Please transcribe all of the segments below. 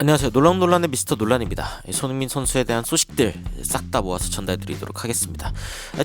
안녕하세요. 놀란의 미스터 놀란입니다. 손흥민 선수에 대한 소식들 싹 다 모아서 전달드리도록 하겠습니다.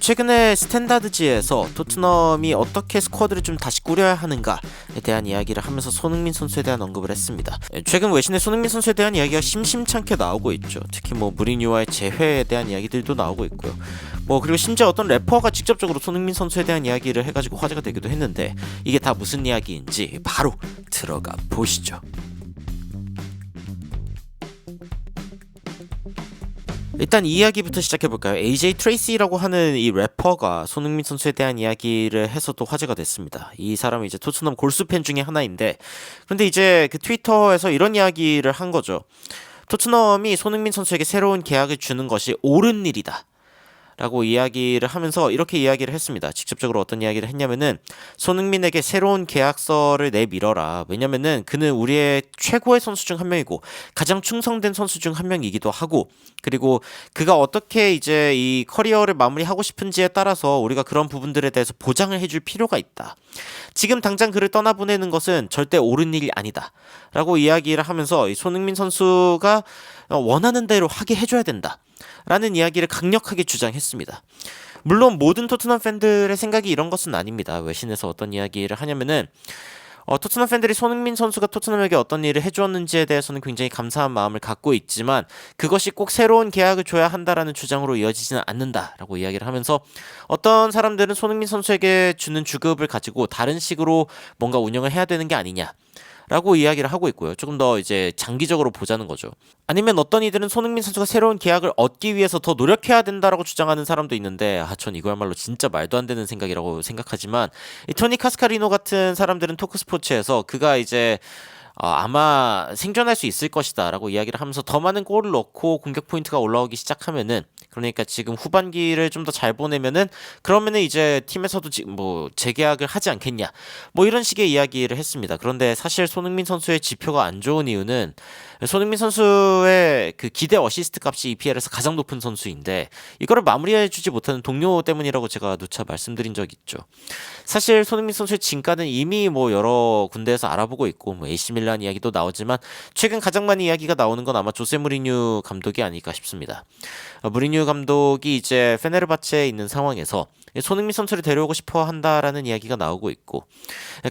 최근에 스탠다드지에서 토트넘이 어떻게 스쿼드를 좀 다시 꾸려야 하는가에 대한 이야기를 하면서 손흥민 선수에 대한 언급을 했습니다. 최근 외신에 손흥민 선수에 대한 이야기가 심심찮게 나오고 있죠. 특히 무리뉴와의 재회에 대한 이야기들도 나오고 있고요. 그리고 심지어 어떤 래퍼가 직접적으로 손흥민 선수에 대한 이야기를 해가지고 화제가 되기도 했는데, 이게 다 무슨 이야기인지 바로 들어가 보시죠. 일단 이 이야기부터 시작해볼까요? AJ 트레이시라고 하는 이 래퍼가 손흥민 선수에 대한 이야기를 해서 또 화제가 됐습니다. 이 사람은 이제 토트넘 골수 팬 중에 하나인데, 그런데 이제 그 트위터에서 이런 이야기를 한 거죠. 토트넘이 손흥민 선수에게 새로운 계약을 주는 것이 옳은 일이다 라고 이야기를 하면서 이렇게 이야기를 했습니다. 직접적으로 어떤 이야기를 했냐면은, 손흥민에게 새로운 계약서를 내밀어라. 왜냐면은 그는 우리의 최고의 선수 중 한 명이고 가장 충성된 선수 중 한 명이기도 하고, 그리고 그가 어떻게 이제 이 커리어를 마무리하고 싶은지에 따라서 우리가 그런 부분들에 대해서 보장을 해줄 필요가 있다. 지금 당장 그를 떠나보내는 것은 절대 옳은 일이 아니다 라고 이야기를 하면서, 이 손흥민 선수가 원하는 대로 하게 해줘야 된다 라는 이야기를 강력하게 주장했습니다. 물론 모든 토트넘 팬들의 생각이 이런 것은 아닙니다. 외신에서 어떤 이야기를 하냐면은, 토트넘 팬들이 손흥민 선수가 토트넘에게 어떤 일을 해주었는지에 대해서는 굉장히 감사한 마음을 갖고 있지만, 그것이 꼭 새로운 계약을 줘야 한다라는 주장으로 이어지지는 않는다라고 이야기를 하면서, 어떤 사람들은 손흥민 선수에게 주는 주급을 가지고 다른 식으로 뭔가 운영을 해야 되는 게 아니냐 라고 이야기를 하고 있고요. 조금 더 이제 장기적으로 보자는 거죠. 아니면 어떤 이들은 손흥민 선수가 새로운 계약을 얻기 위해서 더 노력해야 된다라고 주장하는 사람도 있는데, 전 이거야말로 진짜 말도 안 되는 생각이라고 생각하지만, 이 토니 카스카리노 같은 사람들은 토크스포츠에서 그가 이제 아마 생존할 수 있을 것이다 라고 이야기를 하면서 더 많은 골을 넣고 공격 포인트가 올라오기 시작하면은, 그러니까 지금 후반기를 좀 더 잘 보내면은, 그러면은 이제 팀에서도 지금 재계약을 하지 않겠냐, 이런 식의 이야기를 했습니다. 그런데 사실 손흥민 선수의 지표가 안 좋은 이유는, 손흥민 선수의 그 기대 어시스트 값이 EPL에서 가장 높은 선수인데 이거를 마무리해주지 못하는 동료 때문이라고 제가 누차 말씀드린 적이 있죠. 사실 손흥민 선수의 진가는 이미 여러 군데에서 알아보고 있고, AC 밀란 이야기도 나오지만, 최근 가장 많이 이야기가 나오는 건 아마 조세 무리뉴 감독이 아닐까 싶습니다. 무리뉴 감독이 이제 페네르바체에 있는 상황에서 손흥민 선수를 데려오고 싶어 한다라는 이야기가 나오고 있고,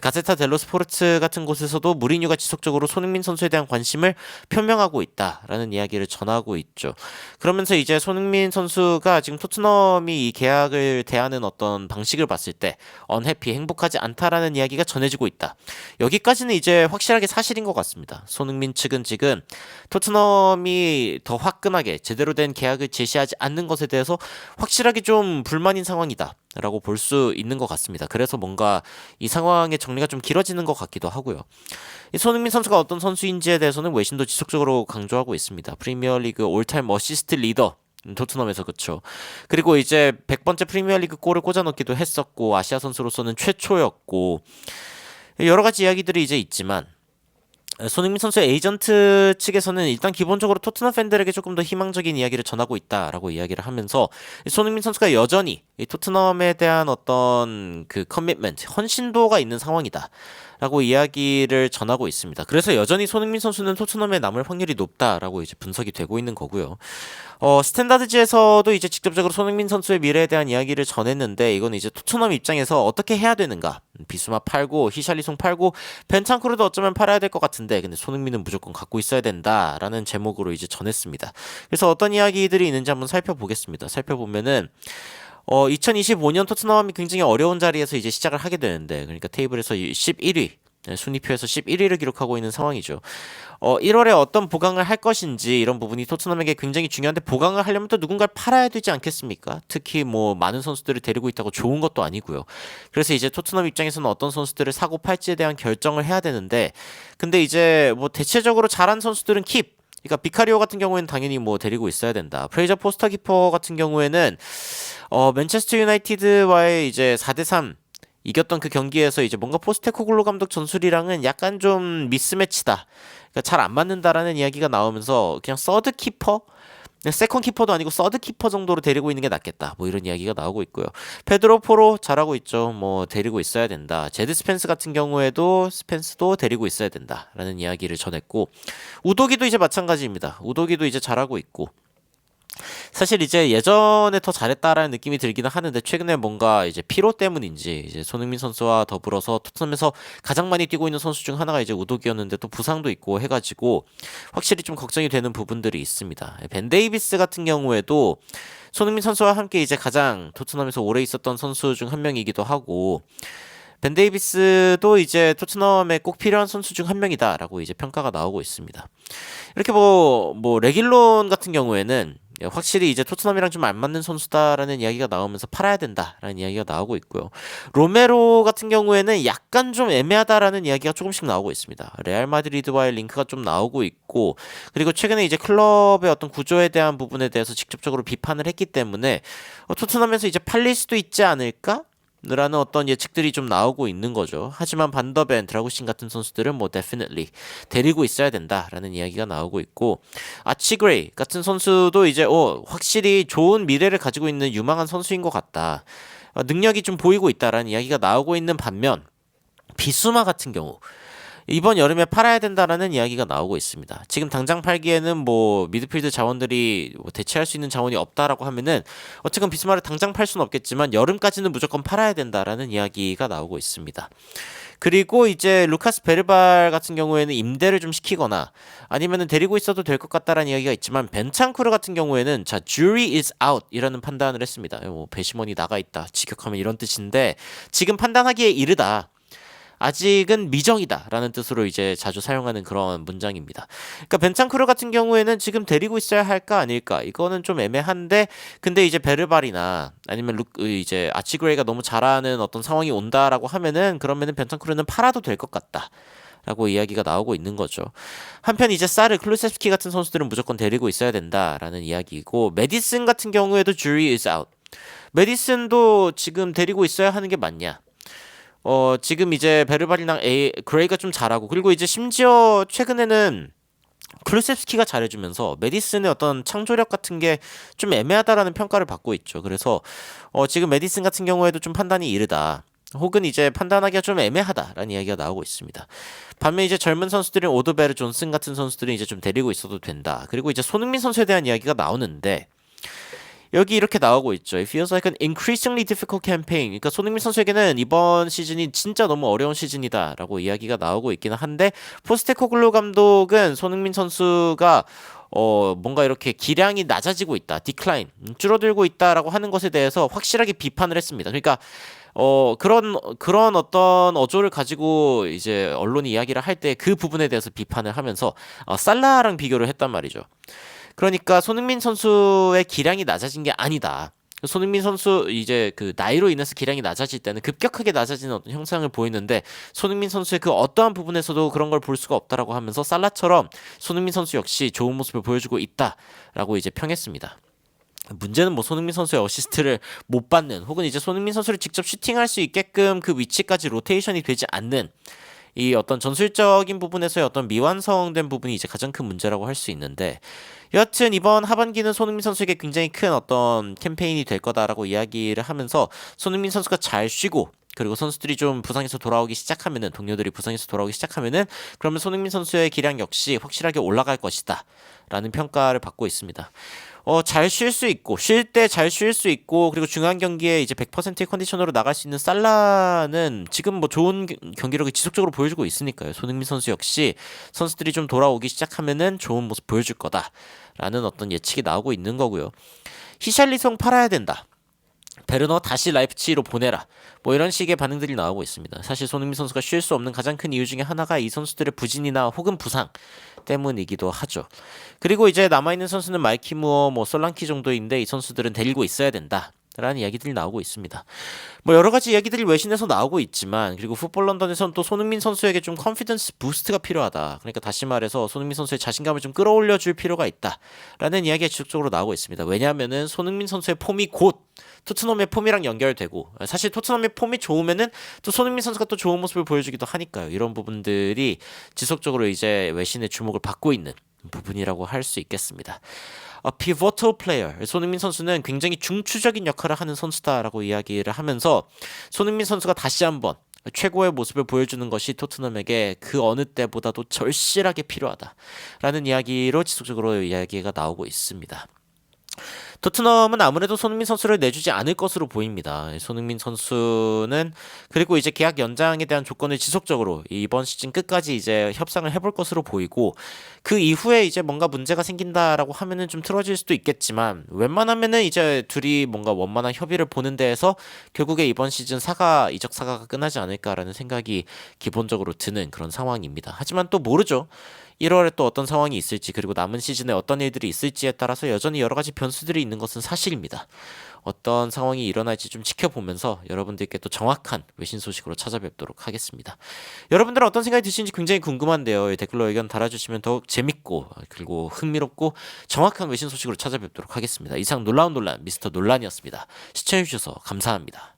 가세타 델로 스포르츠 같은 곳에서도 무리뉴가 지속적으로 손흥민 선수에 대한 관심을 표명하고 있다라는 이야기를 전하고 있죠. 그러면서 이제 손흥민 선수가 지금 토트넘이 이 계약을 대하는 어떤 방식을 봤을 때 언해피, 행복하지 않다라는 이야기가 전해지고 있다. 여기까지는 이제 확실하게 사실인 것 같습니다. 손흥민 측은 지금 토트넘이 더 화끈하게 제대로 된 계약을 제시하지 않는 것에 대해서 확실하게 좀 불만인 상황이다 라고 볼 수 있는 것 같습니다. 그래서 뭔가 이 상황의 정리가 좀 길어지는 것 같기도 하고요. 이 손흥민 선수가 어떤 선수인지에 대해서는 외신도 지속적으로 강조하고 있습니다. 프리미어리그 올타임 어시스트 리더, 토트넘에서. 그쵸. 그리고 이제 100번째 프리미어리그 골을 꽂아 넣기도 했었고, 아시아 선수로서는 최초였고, 여러 가지 이야기들이 이제 있지만, 손흥민 선수의 에이전트 측에서는 일단 기본적으로 토트넘 팬들에게 조금 더 희망적인 이야기를 전하고 있다라고 이야기를 하면서, 손흥민 선수가 여전히 이 토트넘에 대한 어떤 그 커미트먼트, 헌신도가 있는 상황이다 라고 이야기를 전하고 있습니다. 그래서 여전히 손흥민 선수는 토트넘에 남을 확률이 높다라고 이제 분석이 되고 있는 거고요. 스탠다드지에서도 이제 직접적으로 손흥민 선수의 미래에 대한 이야기를 전했는데, 이건 이제 토트넘 입장에서 어떻게 해야 되는가, 비수마 팔고 히샬리송 팔고 벤탄쿠르도 어쩌면 팔아야 될 것 같은데, 근데 손흥민은 무조건 갖고 있어야 된다라는 제목으로 이제 전했습니다. 그래서 어떤 이야기들이 있는지 한번 살펴보겠습니다. 살펴보면은 2025년 토트넘이 굉장히 어려운 자리에서 이제 시작을 하게 되는데, 그러니까 테이블에서 11위, 순위표에서 11위를 기록하고 있는 상황이죠. 1월에 어떤 보강을 할 것인지, 이런 부분이 토트넘에게 굉장히 중요한데, 보강을 하려면 또 누군가를 팔아야 되지 않겠습니까? 특히 많은 선수들을 데리고 있다고 좋은 것도 아니고요. 그래서 이제 토트넘 입장에서는 어떤 선수들을 사고 팔지에 대한 결정을 해야 되는데, 근데 이제 대체적으로 잘한 선수들은 킵, 그러니까 비카리오 같은 경우에는 당연히 데리고 있어야 된다. 프레이저 포스터 키퍼 같은 경우에는 맨체스터 유나이티드와의 이제 4대3 이겼던 그 경기에서 이제 뭔가 포스테코글루 감독 전술이랑은 약간 좀 미스매치다, 그러니까 잘 안 맞는다라는 이야기가 나오면서 그냥 서드 키퍼 세컨 키퍼도 아니고 서드 키퍼 정도로 데리고 있는 게 낫겠다. 뭐 이런 이야기가 나오고 있고요. 페드로 포로 잘하고 있죠. 뭐 데리고 있어야 된다. 제드 스펜스 같은 경우에도 스펜스도 데리고 있어야 된다라는 이야기를 전했고 우도기도 이제 마찬가지입니다. 우도기도 이제 잘하고 있고 사실 이제 예전에 더 잘했다라는 느낌이 들기는 하는데 최근에 뭔가 이제 피로 때문인지 이제 손흥민 선수와 더불어서 토트넘에서 가장 많이 뛰고 있는 선수 중 하나가 이제 우도기였는데 또 부상도 있고 해가지고 확실히 좀 걱정이 되는 부분들이 있습니다. 벤 데이비스 같은 경우에도 손흥민 선수와 함께 이제 가장 토트넘에서 오래 있었던 선수 중 한 명이기도 하고 벤 데이비스도 이제 토트넘에 꼭 필요한 선수 중 한 명이다라고 이제 평가가 나오고 있습니다. 이렇게 뭐 레길론 같은 경우에는 확실히 이제 토트넘이랑 좀 안 맞는 선수다라는 이야기가 나오면서 팔아야 된다라는 이야기가 나오고 있고요. 로메로 같은 경우에는 약간 좀 애매하다라는 이야기가 조금씩 나오고 있습니다. 레알 마드리드와의 링크가 좀 나오고 있고 그리고 최근에 이제 클럽의 어떤 구조에 대한 부분에 대해서 직접적으로 비판을 했기 때문에 토트넘에서 이제 팔릴 수도 있지 않을까? 라는 어떤 예측들이 좀 나오고 있는 거죠. 하지만 반더벤, 드라구신 같은 선수들은 뭐 definitely 데리고 있어야 된다라는 이야기가 나오고 있고 아치 그레이 같은 선수도 이제 확실히 좋은 미래를 가지고 있는 유망한 선수인 것 같다. 능력이 좀 보이고 있다라는 이야기가 나오고 있는 반면 비수마 같은 경우 이번 여름에 팔아야 된다라는 이야기가 나오고 있습니다. 지금 당장 팔기에는 뭐 미드필드 자원들이 뭐 대체할 수 있는 자원이 없다라고 하면은 어쨌건 비스마를 당장 팔 수는 없겠지만 여름까지는 무조건 팔아야 된다라는 이야기가 나오고 있습니다. 그리고 이제 루카스 베르발 같은 경우에는 임대를 좀 시키거나 아니면은 데리고 있어도 될 것 같다라는 이야기가 있지만 벤창쿠르 같은 경우에는 자 jury is out 이라는 판단을 했습니다. 뭐 배심원이 나가 있다 직역하면 이런 뜻인데 지금 판단하기에 이르다. 아직은 미정이다라는 뜻으로 이제 자주 사용하는 그런 문장입니다. 그러니까 벤창크루 같은 경우에는 지금 데리고 있어야 할까 아닐까 이거는 좀 애매한데 근데 이제 베르발이나 아니면 이제 아치그레이가 너무 잘하는 어떤 상황이 온다라고 하면은 그러면은 벤창크루는 팔아도 될 것 같다. 라고 이야기가 나오고 있는 거죠. 한편 이제 사르, 클루세스키 같은 선수들은 무조건 데리고 있어야 된다라는 이야기이고 메디슨 같은 경우에도 jury is out. 메디슨도 지금 데리고 있어야 하는 게 맞냐? 지금 이제 베르발이랑 그레이가 좀 잘하고 그리고 이제 심지어 최근에는 클루셉스키가 잘해주면서 메디슨의 어떤 창조력 같은 게 좀 애매하다라는 평가를 받고 있죠. 그래서 지금 메디슨 같은 경우에도 좀 판단이 이르다. 혹은 이제 판단하기가 좀 애매하다라는 이야기가 나오고 있습니다. 반면 이제 젊은 선수들인 오드베르 존슨 같은 선수들은 이제 좀 데리고 있어도 된다. 그리고 이제 손흥민 선수에 대한 이야기가 나오는데 여기 이렇게 나오고 있죠. It feels like an increasingly difficult campaign. 그러니까 손흥민 선수에게는 이번 시즌이 진짜 너무 어려운 시즌이다라고 이야기가 나오고 있기는 한데 포스테코글루 감독은 손흥민 선수가 뭔가 이렇게 기량이 낮아지고 있다, 디클라인, 줄어들고 있다라고 하는 것에 대해서 확실하게 비판을 했습니다. 그러니까 그런 어떤 어조를 가지고 이제 언론이 이야기를 할 때 그 부분에 대해서 비판을 하면서 살라랑 비교를 했단 말이죠. 그러니까 손흥민 선수의 기량이 낮아진 게 아니다. 손흥민 선수 이제 그 나이로 인해서 기량이 낮아질 때는 급격하게 낮아지는 어떤 형상을 보이는데 손흥민 선수의 그 어떠한 부분에서도 그런 걸 볼 수가 없다라고 하면서 살라처럼 손흥민 선수 역시 좋은 모습을 보여주고 있다라고 이제 평했습니다. 문제는 뭐 손흥민 선수의 어시스트를 못 받는 혹은 이제 손흥민 선수를 직접 슈팅할 수 있게끔 그 위치까지 로테이션이 되지 않는 이 어떤 전술적인 부분에서의 어떤 미완성된 부분이 이제 가장 큰 문제라고 할 수 있는데 여하튼 이번 하반기는 손흥민 선수에게 굉장히 큰 어떤 캠페인이 될 거다라고 이야기를 하면서 손흥민 선수가 잘 쉬고 그리고 선수들이 좀 부상에서 돌아오기 시작하면은 동료들이 부상에서 돌아오기 시작하면은 그러면 손흥민 선수의 기량 역시 확실하게 올라갈 것이다 라는 평가를 받고 있습니다. 잘 쉴 수 있고 쉴 때 잘 쉴 수 있고 그리고 중요한 경기에 이제 100%의 컨디션으로 나갈 수 있는 살라는 지금 뭐 좋은 경기력을 지속적으로 보여주고 있으니까요. 손흥민 선수 역시 선수들이 좀 돌아오기 시작하면은 좋은 모습 보여줄 거다라는 어떤 예측이 나오고 있는 거고요. 히샬리송 팔아야 된다. 베르너 다시 라이프치히로 보내라. 뭐 이런 식의 반응들이 나오고 있습니다. 사실 손흥민 선수가 쉴 수 없는 가장 큰 이유 중에 하나가 이 선수들의 부진이나 혹은 부상 때문이기도 하죠. 그리고 이제 남아있는 선수는 마이키 무어, 뭐 솔랑키 정도인데 이 선수들은 데리고 있어야 된다. 라는 이야기들이 나오고 있습니다. 뭐 여러 가지 이야기들이 외신에서 나오고 있지만 그리고 풋볼 런던에서는 또 손흥민 선수에게 좀 컨피던스 부스트가 필요하다. 그러니까 다시 말해서 손흥민 선수의 자신감을 좀 끌어올려 줄 필요가 있다. 라는 이야기가 지속적으로 나오고 있습니다. 왜냐하면은 손흥민 선수의 폼이 곧 토트넘의 폼이랑 연결되고 사실 토트넘의 폼이 좋으면은 또 손흥민 선수가 또 좋은 모습을 보여주기도 하니까요. 이런 부분들이 지속적으로 이제 외신의 주목을 받고 있는 부분이라고 할 수 있겠습니다. pivotal player. 손흥민 선수는 굉장히 중추적인 역할을 하는 선수다라고 이야기를 하면서 손흥민 선수가 다시 한번 최고의 모습을 보여주는 것이 토트넘에게 그 어느 때보다도 절실하게 필요하다라는 이야기로 지속적으로 이야기가 나오고 있습니다. 토트넘은 아무래도 손흥민 선수를 내주지 않을 것으로 보입니다. 손흥민 선수는 그리고 이제 계약 연장에 대한 조건을 지속적으로 이번 시즌 끝까지 이제 협상을 해볼 것으로 보이고 그 이후에 이제 뭔가 문제가 생긴다라고 하면은 좀 틀어질 수도 있겠지만 웬만하면은 이제 둘이 뭔가 원만한 협의를 보는 데에서 결국에 이번 시즌 이적 사가가 끝나지 않을까라는 생각이 기본적으로 드는 그런 상황입니다. 하지만 또 모르죠. 1월에 또 어떤 상황이 있을지 그리고 남은 시즌에 어떤 일들이 있을지에 따라서 여전히 여러 가지 변수들이 있는 것은 사실입니다. 어떤 상황이 일어날지 좀 지켜보면서 여러분들께 또 정확한 외신 소식으로 찾아뵙도록 하겠습니다. 여러분들은 어떤 생각이 드시는지 굉장히 궁금한데요. 댓글로 의견 달아주시면 더욱 재밌고 그리고 흥미롭고 정확한 외신 소식으로 찾아뵙도록 하겠습니다. 이상 놀라운 논란 미스터 논란이었습니다. 시청해주셔서 감사합니다.